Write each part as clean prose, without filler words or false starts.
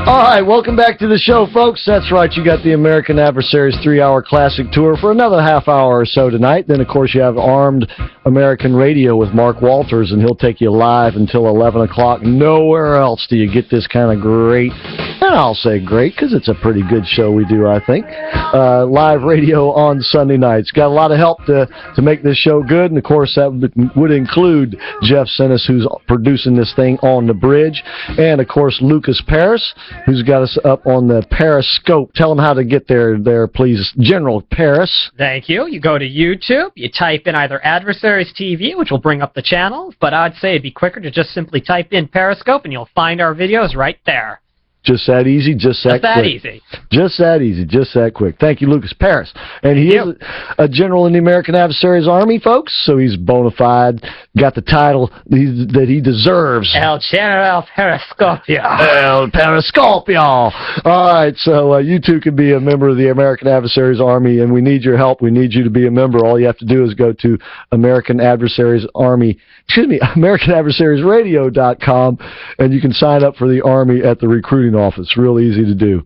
All right, welcome back to the show, folks. That's right, you got the American Adversaries 3-hour classic tour for another half hour or so tonight. Then, of course, you have Armed American Radio with Mark Walters, and he'll take you live until 11 o'clock. Nowhere else do you get this kind of great, and I'll say great because it's a pretty good show we do, I think, live radio on Sunday nights. Got a lot of help to make this show good, and, of course, that would include Jeff Sinnis, who's producing this thing on the bridge, and, of course, Lucas Paris, who's got us up on the Pariscope. Tell them how to get there, please. General Paris. Thank you. You go to YouTube, you type in either Adversaries TV, which will bring up the channel, but I'd say it'd be quicker to just simply type in Pariscope, and you'll find our videos right there. Just that easy, just that quick. Easy. Just that easy, just that quick. Thank you, Lucas Paris. And he is a general in the American Adversaries Army, folks, so he's bona fide, got the title that he deserves. El General Pariscopio. El Pariscopio. All right, so you too can be a member of the American Adversaries Army, and we need your help. We need you to be a member. All you have to do is go to AmericanAdversariesRadio.com, and you can sign up for the Army at the recruiting office. Real easy to do.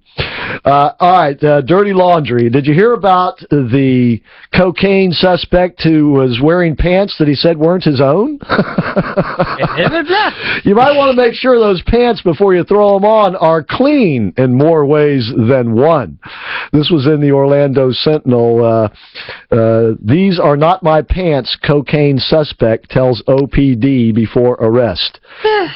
All right, dirty laundry. Did you hear about the cocaine suspect who was wearing pants that he said weren't his own? You might want to make sure those pants, before you throw them on, are clean in more ways than one. This was in the Orlando Sentinel. These are not my pants, cocaine suspect tells OPD before arrest.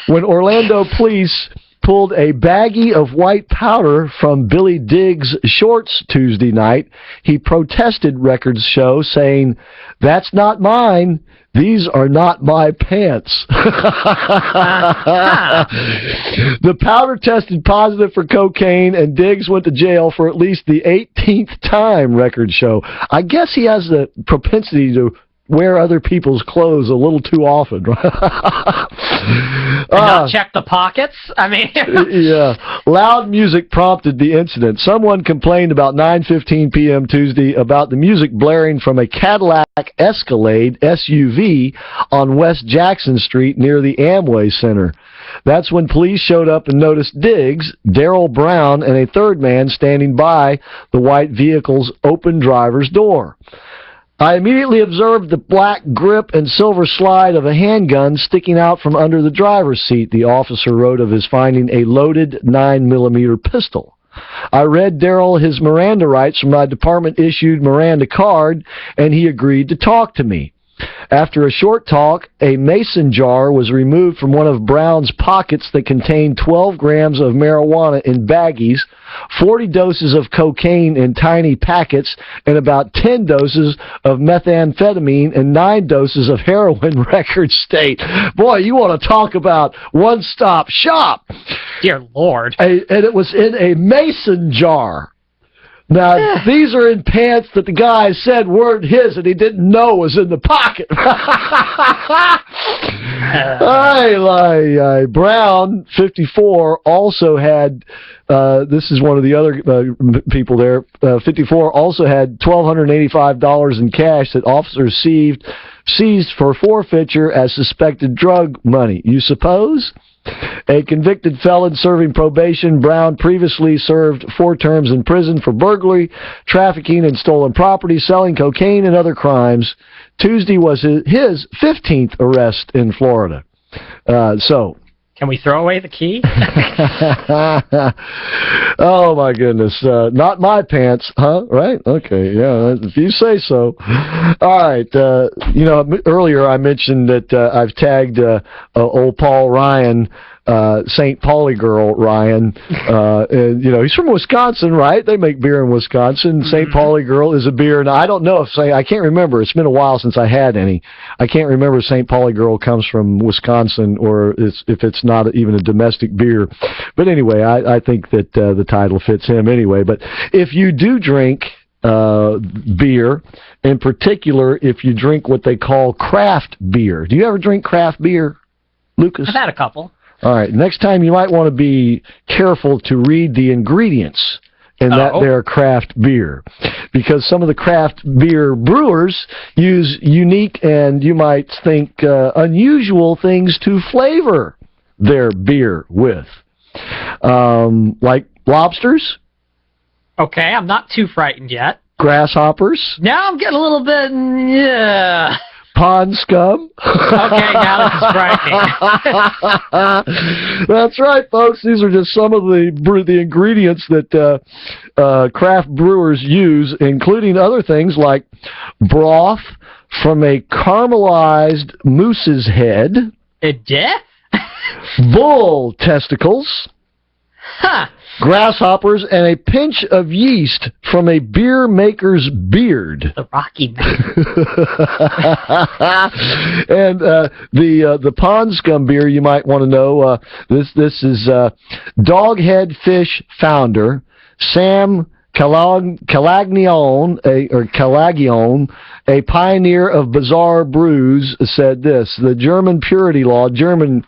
When Orlando police pulled a baggie of white powder from Billy Diggs' shorts Tuesday night, he protested, records show, saying, "That's not mine. These are not my pants." The powder tested positive for cocaine, and Diggs went to jail for at least the 18th time, records show. I guess he has the propensity to wear other people's clothes a little too often. Not check the pockets? I mean... Yeah. Loud music prompted the incident. Someone complained about 9:15 p.m. Tuesday about the music blaring from a Cadillac Escalade SUV on West Jackson Street near the Amway Center. That's when police showed up and noticed Diggs, Darrell Brown, and a third man standing by the white vehicle's open driver's door. "I immediately observed the black grip and silver slide of a handgun sticking out from under the driver's seat," the officer wrote of his finding a loaded 9mm pistol. "I read Darrell his Miranda rights from my department-issued Miranda card, and he agreed to talk to me. After a short talk, a mason jar was removed from one of Brown's pockets that contained 12 grams of marijuana in baggies, 40 doses of cocaine in tiny packets, and about 10 doses of methamphetamine and 9 doses of heroin," records state. Boy, you want to talk about one-stop shop. Dear Lord. And it was in a mason jar. Now, these are in pants that the guy said weren't his and he didn't know was in the pocket. Brown, 54, also had, this is one of the other people there, 54, also had $1,285 in cash that officers seized for forfeiture as suspected drug money. You suppose? A convicted felon serving probation, Brown previously served 4 terms in prison for burglary, trafficking and stolen property, selling cocaine and other crimes. Tuesday was his 15th arrest in Florida. Can we throw away the key? Oh, my goodness. Not my pants, huh? Right? Okay, yeah, if you say so. All right. Earlier I mentioned that I've tagged old Paul Ryan, St. Pauli girl Ryan, and he's from Wisconsin, right? They make beer in Wisconsin. St. Pauli girl is a beer, and I don't know if I can't remember. It's been a while since I had any. I can't remember if St. Pauli girl comes from Wisconsin or if it's not even a domestic beer. But anyway, I think that the title fits him anyway. But if you do drink beer, in particular, if you drink what they call craft beer. Do you ever drink craft beer, Lucas? I've had a couple. All right, next time you might want to be careful to read the ingredients and that they're craft beer. Because some of the craft beer brewers use unique and, you might think, unusual things to flavor their beer with. Like lobsters. Okay, I'm not too frightened yet. Grasshoppers. Now I'm getting a little bit, yeah. Pond scum. Okay, now this is frightening. That's right, folks. These are just some of the ingredients that craft brewers use, including other things like broth from a caramelized moose's head. Bull testicles. Huh. Grasshoppers, and a pinch of yeast from a beer maker's beard. The Rocky Mountain. And the pond scum beer, you might want to know, this is Doghead Fish founder Sam Calagione, a pioneer of bizarre brews, said this: the German purity law. Germany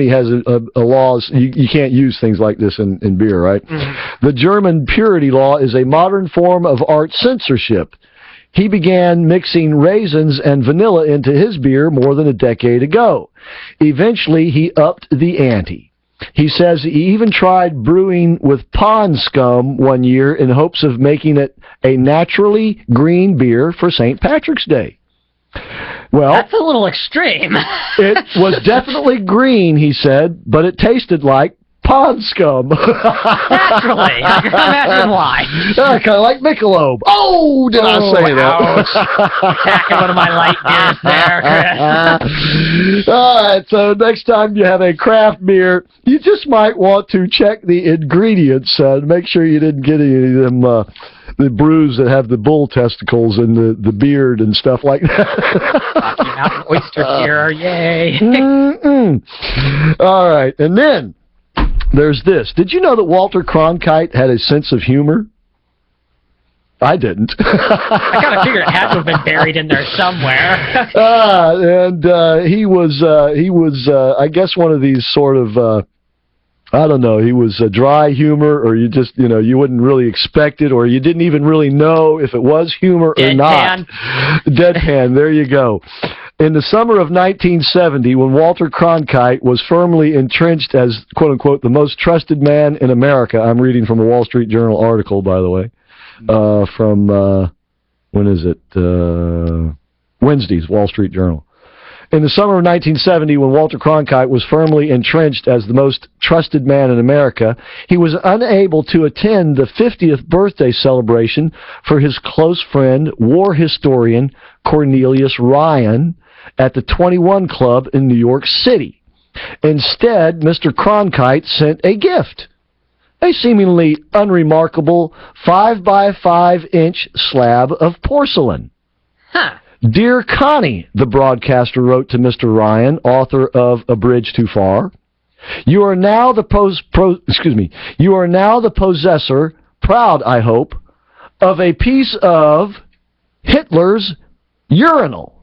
has a laws. You can't use things like this in beer, right? Mm-hmm. The German purity law is a modern form of art censorship. He began mixing raisins and vanilla into his beer more than a decade ago. Eventually, he upped the ante. He says he even tried brewing with pond scum one year in hopes of making it a naturally green beer for St. Patrick's Day. Well, that's a little extreme. It was definitely green, he said, but it tasted like pond scum. Naturally. I can imagine why. Kind of like Michelob. Oh, did I say that? Attacking one of my light beers there, Chris. All right, so next time you have a craft beer, you just might want to check the ingredients to make sure you didn't get any of them the brews that have the bull testicles and the beard and stuff like that. Rocky Mountain oyster cure, yay. All right, and then there's this. Did you know that Walter Cronkite had a sense of humor? I didn't. I kind of figured it had to have been buried in there somewhere. And he was, I guess, one of these sort of, I don't know, he was a dry humor, or you just, you wouldn't really expect it, or you didn't even really know if it was humor or not. Deadpan, there you go. In the summer of 1970, when Walter Cronkite was firmly entrenched as, quote-unquote, the most trusted man in America, I'm reading from a Wall Street Journal article, by the way, from, when is it? Wednesday's Wall Street Journal. In the summer of 1970, when Walter Cronkite was firmly entrenched as the most trusted man in America, he was unable to attend the 50th birthday celebration for his close friend, war historian Cornelius Ryan, at the 21 Club in New York City. Instead, Mr. Cronkite sent a gift, a seemingly unremarkable 5-by-5-inch slab of porcelain. Huh. Dear Connie, the broadcaster wrote to Mr. Ryan, author of A Bridge Too Far, you are now the possessor, proud I hope, of a piece of Hitler's urinal.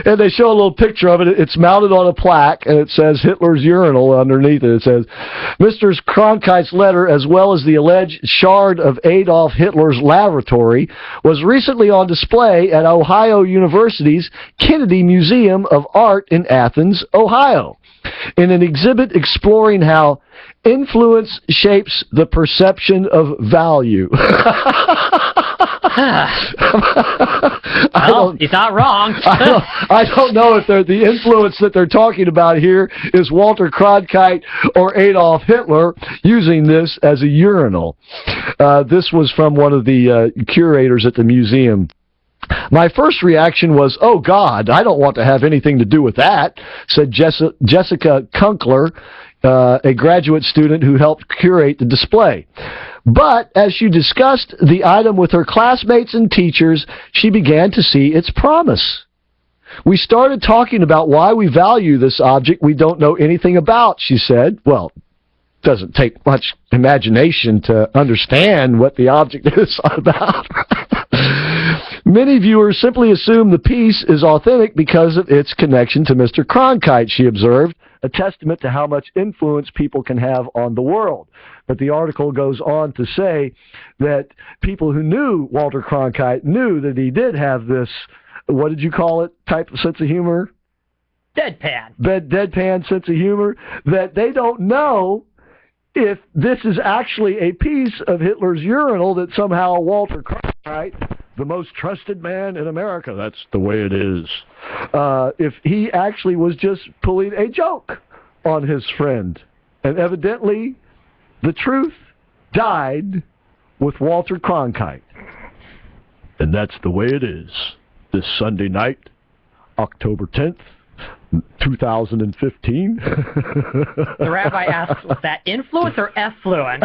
And they show a little picture of it. It's mounted on a plaque, and it says Hitler's urinal underneath it. It says, Mr. Cronkite's letter, as well as the alleged shard of Adolf Hitler's lavatory, was recently on display at Ohio University's Kennedy Museum of Art in Athens, Ohio, in an exhibit exploring how influence shapes the perception of value. Well, he's not wrong. I don't know if the influence that they're talking about here is Walter Cronkite or Adolf Hitler using this as a urinal. This was from one of the curators at the museum. My first reaction was, oh, God, I don't want to have anything to do with that, said Jessica Kunkler, a graduate student who helped curate the display. But as she discussed the item with her classmates and teachers, she began to see its promise. We started talking about why we value this object we don't know anything about, she said. Well, it doesn't take much imagination to understand what the object is about. Many viewers simply assume the piece is authentic because of its connection to Mr. Cronkite, she observed. a testament to how much influence people can have on the world. But the article goes on to say that people who knew Walter Cronkite knew that he did have this, what did you call it, type of sense of humor? Deadpan. Deadpan sense of humor, that they don't know if this is actually a piece of Hitler's urinal that somehow Walter Cronkite, the most trusted man in America, that's the way it is, if he actually was just pulling a joke on his friend. And evidently, the truth died with Walter Cronkite. And that's the way it is. This Sunday night, October 10th, 2015. The rabbi asks, was that influence or effluence?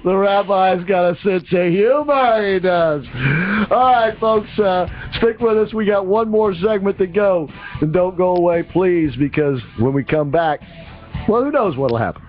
The rabbi's got a sense of humor, he does. All right, folks, stick with us. We got one more segment to go. And don't go away, please, because when we come back, well, who knows what'll happen.